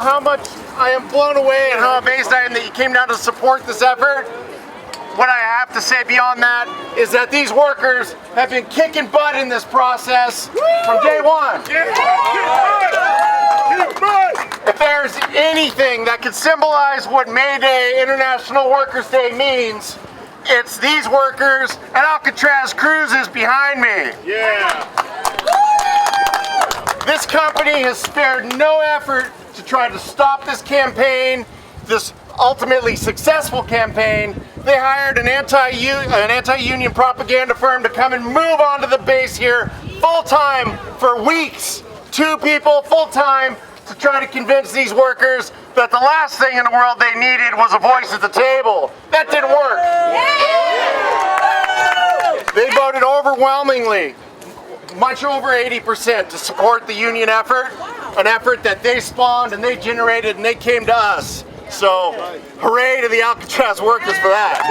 how much I am blown away and how amazed I am that you came down to support this effort. What I have to say beyond that is that these workers have been kicking butt in this process from day one. If there's anything that could symbolize what May Day, International Workers' Day means, it's these workers and Alcatraz Cruises behind me. Yeah. This company has spared no effort to try to stop this campaign, this ultimately successful campaign. They hired an anti-union propaganda firm to come and move onto the base here full-time for weeks. 2 people full-time to try to convince these workers that the last thing in the world they needed was a voice at the table. That didn't work. They voted overwhelmingly, much over 80%, to support the union effort, an effort that they spawned and they generated and they came to us. So, hooray to the Alcatraz workers for that.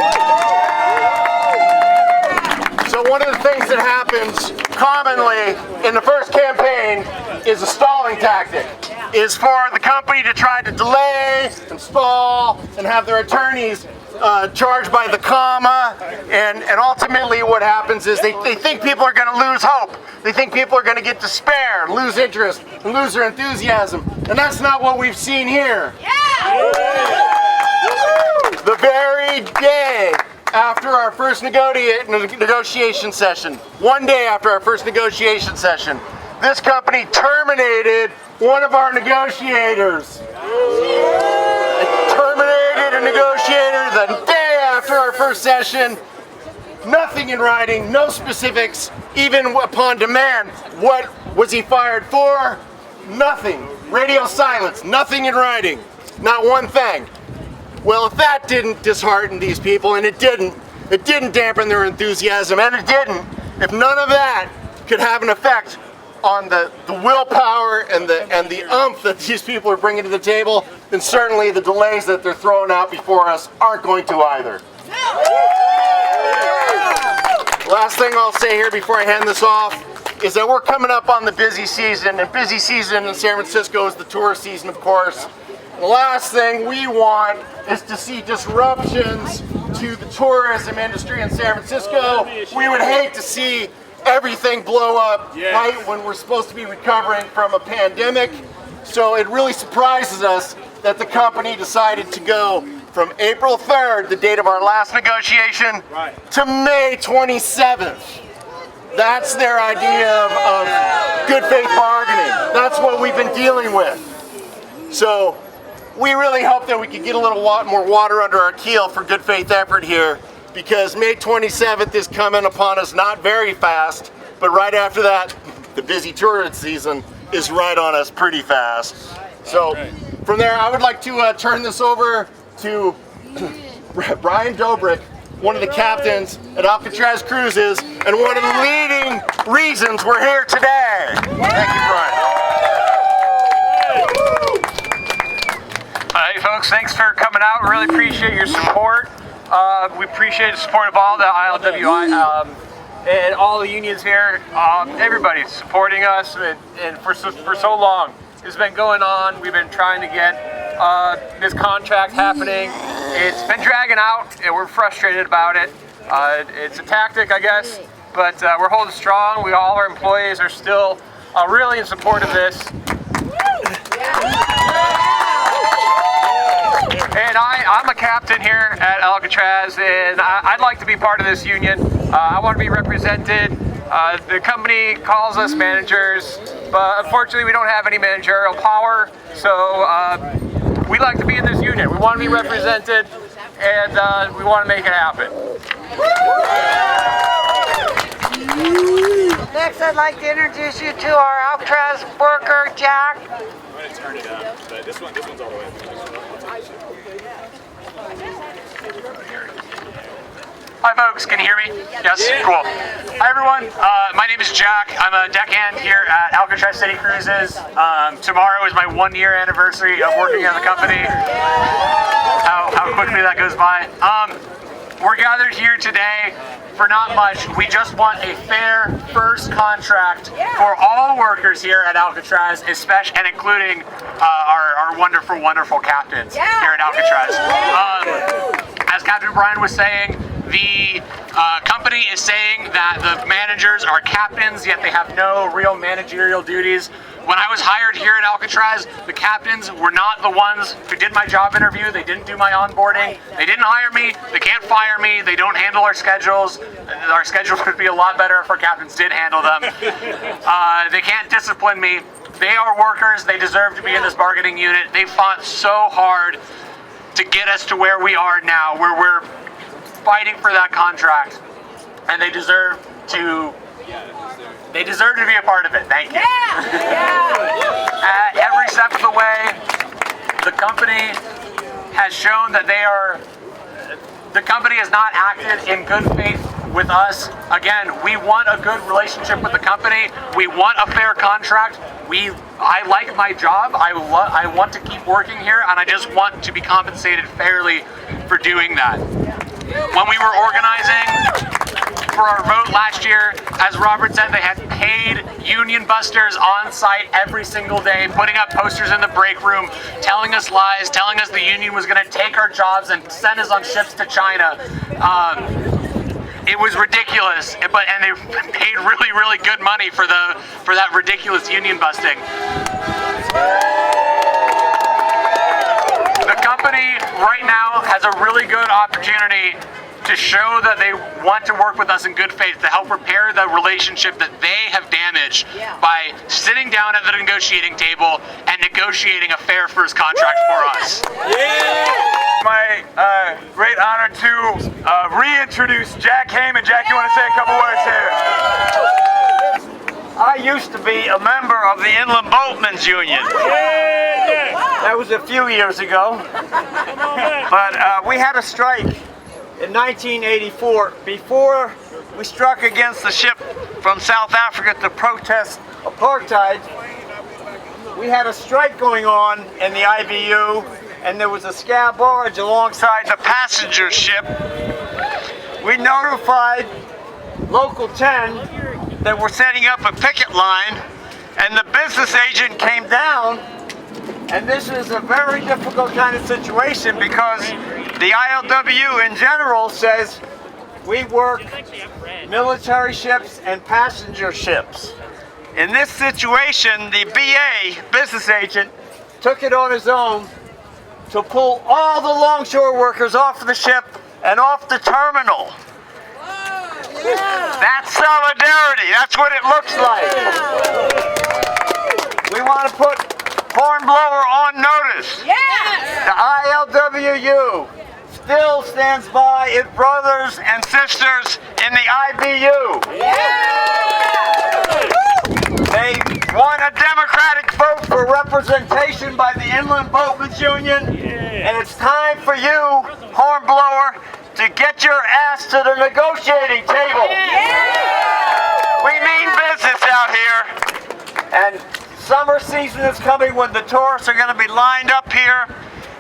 So one of the things that happens commonly in the first campaign is a stalling tactic, is for the company to try to delay and stall and have their attorneys charged by the comma, and ultimately what happens is they think people are going to lose hope. They think people are going to get despair, lose interest, and lose their enthusiasm. And that's not what we've seen here. The very day after our first negotiation session, one day after our first negotiation session, this company terminated one of our negotiators. Terminated a negotiator the day after our first session. Nothing in writing, no specifics, even upon demand. What was he fired for? Nothing. Radio silence, nothing in writing. Not one thing. Well, if that didn't dishearten these people, and it didn't dampen their enthusiasm, and it didn't, if none of that could have an effect on the willpower and the oomph that these people are bringing to the table, then certainly the delays that they're throwing out before us aren't going to either. Last thing I'll say here before I hand this off is that we're coming up on the busy season, and busy season in San Francisco is the tourist season, of course. The last thing we want is to see disruptions to the tourism industry in San Francisco. We would hate to see everything blow up right when we're supposed to be recovering from a pandemic. So it really surprises us that the company decided to go from April 3rd, the date of our last negotiation, to May 27th. That's their idea of good faith bargaining. That's what we've been dealing with. So we really hope that we can get a little more water under our keel for good faith effort here, because May 27th is coming upon us not very fast, but right after that, the busy tourist season is right on us pretty fast. So from there, I would like to turn this over to Brian Dobrik, one of the captains at Alcatraz Cruises, and one of the leading reasons we're here today. Thank you, Brian. Hey folks, thanks for coming out. Really appreciate your support. We appreciate the support of all the ILWI and all the unions here. Everybody's supporting us, and for so long. It's been going on. We've been trying to get this contract happening. It's been dragging out, and we're frustrated about it. It's a tactic, I guess, but we're holding strong. All our employees are still really in support of this. And I'm a captain here at Alcatraz, and I'd like to be part of this union. I want to be represented. The company calls us managers, but unfortunately we don't have any managerial power, so we like to be in this union. We want to be represented, and we want to make it happen. Next, I'd like to introduce you to our Alcatraz worker, Jack. I'm going to turn it up, but this one's all the way. Hi folks, can you hear me? Yes? Cool. Hi everyone, my name is Jack. I'm a deckhand here at Alcatraz City Cruises. Tomorrow is my 1-year anniversary of working at the company. How quickly that goes by. we're gathered here today for not much. We just want a fair first contract for all workers here at Alcatraz, especially and including our wonderful, wonderful captains here at Alcatraz. As Captain Brian was saying, the company is saying that the managers are captains, yet they have no real managerial duties. When I was hired here at Alcatraz, the captains were not the ones who did my job interview. They didn't do my onboarding. They didn't hire me. They can't fire me. They don't handle our schedules. Our schedules would be a lot better if our captains did handle them. They can't discipline me. They are workers. They deserve to be in this bargaining unit. They fought so hard to get us to where we are now, where we're fighting for that contract, and they deserve to be a part of it. Thank you. Every step of the way, the company has shown that the company has not acted in good faith with us. Again, we want a good relationship with the company. We want a fair contract. I like my job. I want to keep working here, and I just want to be compensated fairly for doing that. When we were organizing for our vote last year, as Robert said, they had paid union busters on site every single day, putting up posters in the break room, telling us lies, telling us the union was going to take our jobs and send us on ships to China. It was ridiculous, and they paid really, really good money for that ridiculous union busting. The company right now has a really good opportunity to show that they want to work with us in good faith to help repair the relationship that they have damaged by sitting down at the negotiating table and negotiating a fair first contract for us. My great honor to reintroduce Jack Heyman. Jack, you want to say a couple words here? I used to be a member of the Inland Boatmen's Union. That was a few years ago. But we had a strike in 1984 before we struck against the ship from South Africa to protest apartheid. We had a strike going on in the IBU, and there was a scow barge alongside the passenger ship. We notified Local 10 that we're setting up a picket line, and the business agent came down, and this is a very difficult kind of situation because the ILWU in general says we work military ships and passenger ships. In this situation, the BA, business agent, took it on his own to pull all the longshore workers off the ship and off the terminal. That's solidarity. That's what it looks like. We want to put Hornblower on notice. The ILWU still stands by its brothers and sisters in the IBU. They want a democratic vote for representation by the Inland Boatmen's Union, and it's time for you, Hornblower, to get your ass to the negotiating table. We mean business out here, and summer season is coming when the tourists are going to be lined up here,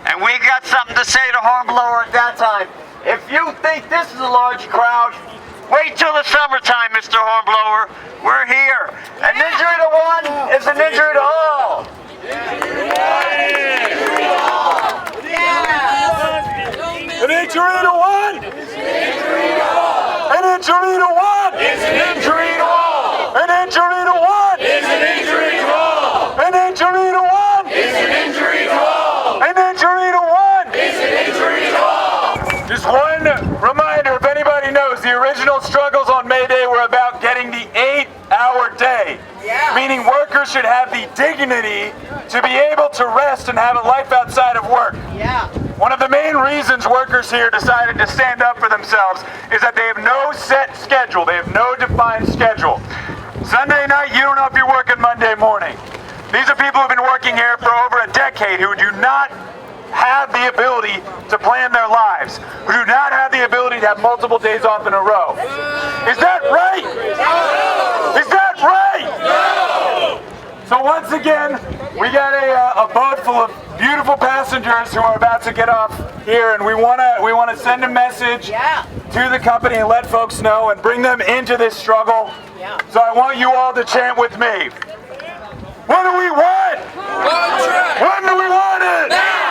and we got something to say to Hornblower at that time. If you think this is a large crowd, wait till the summertime, Mr. Hornblower. We're here. An injury to one is an injury to all. An injury to one is an injury to all. An injury to one is an injury to all. An injury to one is an injury to all. An injury to one is an injury to all. An injury to one is an injury to all. Just one reminder, if anybody knows, the original struggles on May Day were about getting the 8-hour day. Meaning workers should have the dignity to be able to rest and have a life outside of work. One of the main reasons workers here decided to stand up for themselves is that they have no set schedule. They have no defined schedule. Sunday night, you don't know if you're working Monday morning. These are people who have been working here for over a decade who do not have the ability to plan their lives, who do not have the ability to have multiple days off in a row. Is that right? Is that right? So once again, We got a boat full of beautiful passengers who are about to get off here, and we wanna send a message to the company and let folks know and bring them into this struggle. So I want you all to chant with me. What do we want? When do we want it?